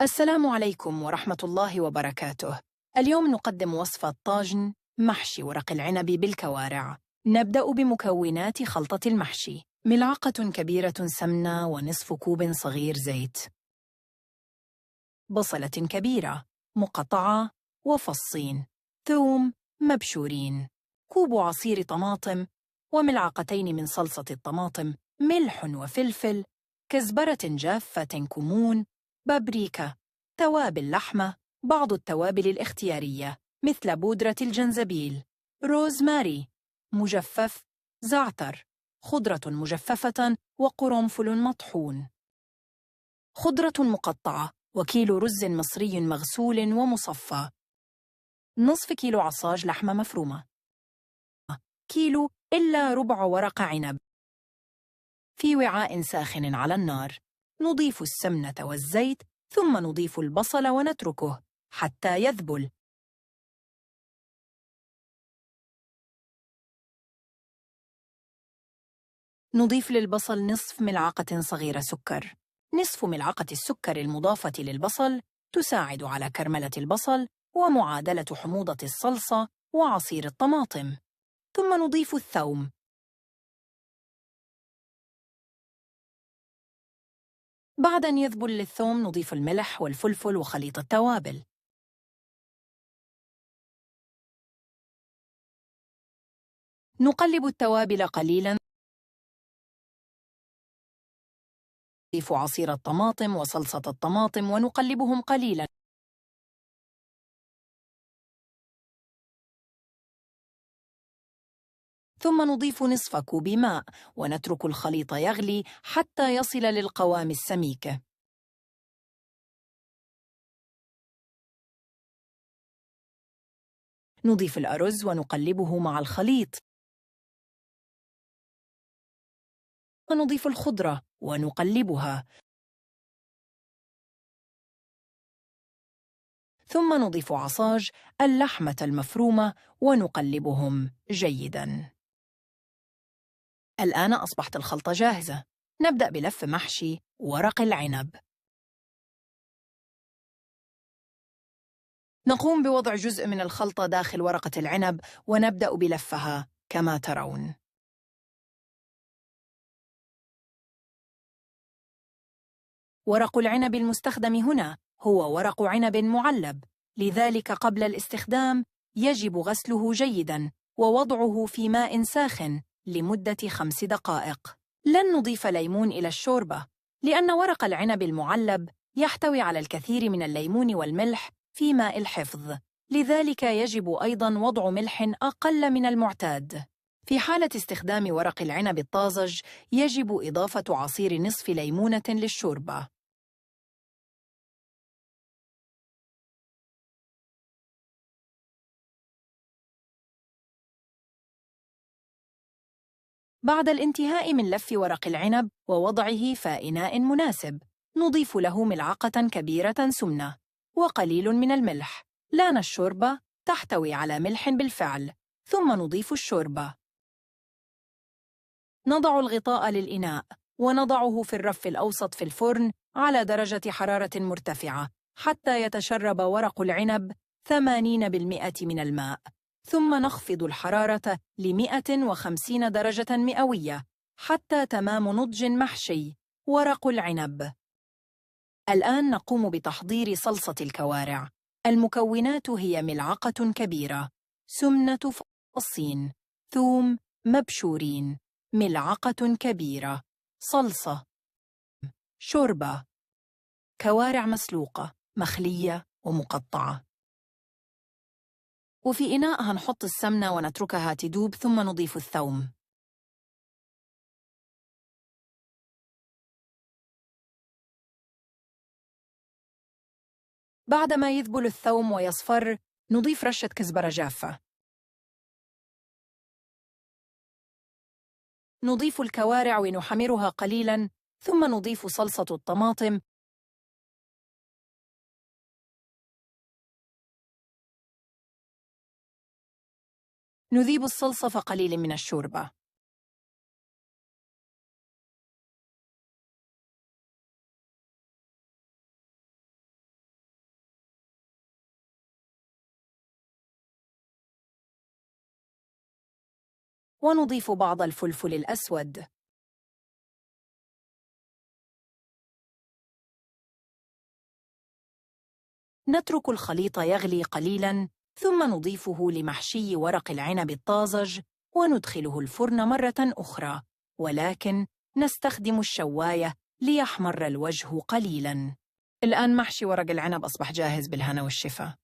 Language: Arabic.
السلام عليكم ورحمة الله وبركاته. اليوم نقدم وصفة طاجن محشي ورق العنب بالكوارع. نبدأ بمكونات خلطة المحشي: ملعقة كبيرة سمنة ونصف كوب صغير زيت، بصلة كبيرة مقطعة وفصين، ثوم مبشورين، كوب عصير طماطم وملعقتين من صلصة الطماطم، ملح وفلفل، كزبرة جافة، كمون، بابريكا، توابل لحمة، بعض التوابل الاختيارية مثل بودرة الجنزبيل، روزماري مجفف، زعتر، خضرة مجففة وقرنفل مطحون، خضرة مقطعة، وكيلو رز مصري مغسول ومصفى، نصف كيلو عصاج لحمة مفرومة، كيلو إلا ربع ورق عنب. في وعاء ساخن على النار نضيف السمنة والزيت، ثم نضيف البصل ونتركه حتى يذبل. نضيف للبصل نصف ملعقة صغيرة سكر. نصف ملعقة السكر المضافة للبصل تساعد على كرملة البصل ومعادلة حموضة الصلصة وعصير الطماطم. ثم نضيف الثوم. بعد أن يذبل الثوم نضيف الملح والفلفل وخليط التوابل. نقلب التوابل قليلاً. نضيف عصير الطماطم وصلصة الطماطم ونقلبهم قليلاً. ثم نضيف نصف كوب ماء ونترك الخليط يغلي حتى يصل للقوام السميك. نضيف الأرز ونقلبه مع الخليط. ونضيف الخضرة ونقلبها. ثم نضيف عصاج اللحمة المفرومة ونقلبهم جيداً. الآن أصبحت الخلطة جاهزة. نبدأ بلف محشي ورق العنب. نقوم بوضع جزء من الخلطة داخل ورقة العنب ونبدأ بلفها كما ترون. ورق العنب المستخدم هنا هو ورق عنب معلب، لذلك قبل الاستخدام يجب غسله جيداً ووضعه في ماء ساخن لمدة 5 دقائق. لن نضيف ليمون إلى الشوربة، لأن ورق العنب المعلب يحتوي على الكثير من الليمون والملح في ماء الحفظ، لذلك يجب أيضاً وضع ملح أقل من المعتاد. في حالة استخدام ورق العنب الطازج يجب إضافة عصير نصف ليمونة للشوربة. بعد الانتهاء من لف ورق العنب ووضعه في إناء مناسب نضيف له ملعقة كبيرة سمنة وقليل من الملح، لأن الشوربة تحتوي على ملح بالفعل. ثم نضيف الشوربة. نضع الغطاء للإناء ونضعه في الرف الأوسط في الفرن على درجة حرارة مرتفعة حتى يتشرب ورق العنب 80% من الماء، ثم نخفض الحرارة ل150 درجة مئوية حتى تمام نضج محشي ورق العنب. الآن نقوم بتحضير صلصة الكوارع. المكونات هي ملعقة كبيرة سمنة فصين، ثوم مبشورين، ملعقة كبيرة صلصة، شوربة، كوارع مسلوقة مخلية ومقطعة. وفي إناء هنحط السمنة ونتركها تدوب، ثم نضيف الثوم. بعدما يذبل الثوم ويصفر نضيف رشة كزبرة جافة. نضيف الكوارع ونحمرها قليلاً، ثم نضيف صلصة الطماطم. نذيب الصلصة فقليل من الشوربة. ونضيف بعض الفلفل الأسود. نترك الخليط يغلي قليلاً، ثم نضيفه لمحشي ورق العنب الطازج وندخله الفرن مرة أخرى، ولكن نستخدم الشواية ليحمر الوجه قليلاً. الآن محشي ورق العنب أصبح جاهز بالهنا والشفا.